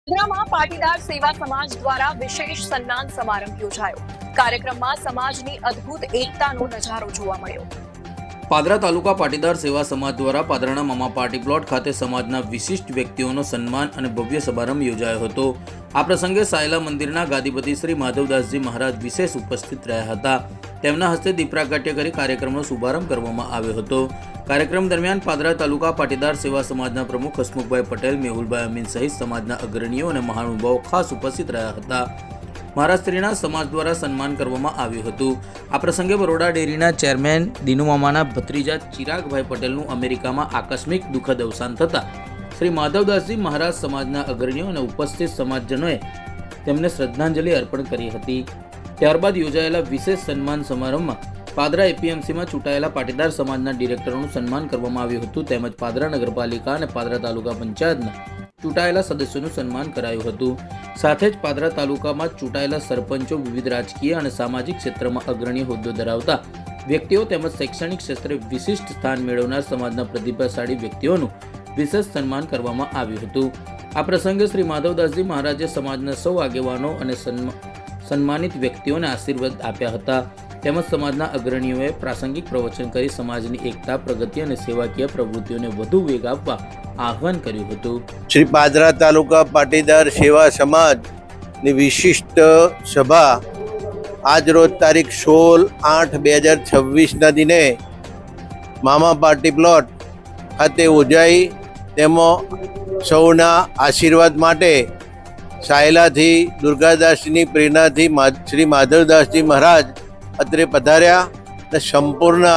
વડોદરામાં પાટીદાર સેવા સમાજ દ્વારા વિશેષ સન્માન સમારંભ યોજાયો। કાર્યક્રમમાં સમાજની અદ્ભુત એકતાનો નજારો જોવા મળ્યો। પાદરા તાલુકા પાટીદાર સેવા સમાજ દ્વારા પાદરાના મામા પાર્ટી પ્લોટ ખાતે સમાજના વિશિષ્ટ વ્યક્તિઓનો સન્માન અને ભવ્ય સમારંભ યોજાયો હતો। આ પ્રસંગે સાયલા મંદિરના ગાદીપતિ શ્રી માધવદાસજી મહારાજ વિશેષ ઉપસ્થિત રહ્યા હતા। તેમના હસ્તે દીપ પ્રાગટ્ય કરી કાર્યક્રમનો શુભારંભ કરવામાં આવ્યો હતો। કાર્યક્રમ દરમિયાન પાદરા તાલુકા પાટીદાર સેવા સમાજના પ્રમુખ હસમુખભાઈ પટેલ, મેહુલભાઈ અમીન સહિત સમાજના અગ્રણીઓ અને મહાનુભાવો ખાસ ઉપસ્થિત રહ્યા હતા। મહારાષ્ટ્રીના સમાજ દ્વારા સન્માન કરવામાં આવ્યું હતું। આ પ્રસંગે બરોડા ડેરીના ચેરમેન દિનુમામાના ભત્રીજા ચિરાગભાઈ પટેલનું અમેરિકામાં આકસ્મિક દુઃખદ અવસાન થતાં શ્રી માધવદાસજી મહારાજ સમાજના અગ્રણીઓ અને ઉપસ્થિત સમાજજનોએ તેમને શ્રદ્ધાંજલિ અર્પણ કરી હતી। ત્યારબાદ યોજાયેલા વિશેષ સન્માન સમારંભમાં પાદરા એપીએમસીમાં ચૂંટાયેલા પાટીદાર સમાજના ડિરેક્ટરોનું સન્માન કરવામાં આવ્યું હતું, તેમજ પાદરા નગરપાલિકા અને પાદરા તાલુકા પંચાયતના ચૂંટાયેલા સદસ્યોનું સન્માન કરાયું હતું। સાથે જ પાદરા તાલુકામાં ચૂંટાયેલા સરપંચો, વિવિધ રાજકીય અને સામાજિક ક્ષેત્રમાં અગ્રણી હોદ્દો ધરાવતા વ્યક્તિઓ તેમજ શૈક્ષણિક ક્ષેત્રે વિશિષ્ટ સ્થાન મેળવનાર સમાજના પ્રતિભાશાળી વ્યક્તિઓનું વિશેષ સન્માન કરવામાં આવ્યું હતું। આ પ્રસંગે શ્રી માધવદાસજી મહારાજે સમાજના સૌ આગેવાનો અને સન્માનિત વ્યક્તિઓને આશીર્વાદ આપ્યા હતા, તેમજ સમાજના અગ્રણીઓએ પ્રાસંગિક પ્રવચન કરી સમાજની એકતા, પ્રગતિ અને સેવાકીય પ્રવૃત્તિઓને વધુ વેગ આપવા આહ્વાન કર્યું હતું। શ્રી પાદરા તાલુકા પાટીદાર સેવા સમાજની વિશિષ્ટ સભા આજરોજ તારીખ 16/8/2026ના દિને મામા પાર્ટી પ્લોટ ખાતે યોજાઈ, તેમાં સૌના આશીર્વાદ માટે સાયલાથી દુર્ગાદાસની પ્રેરણાથી શ્રી માધવદાસજી મહારાજ અત્રે પધાર્યા અને સંપૂર્ણ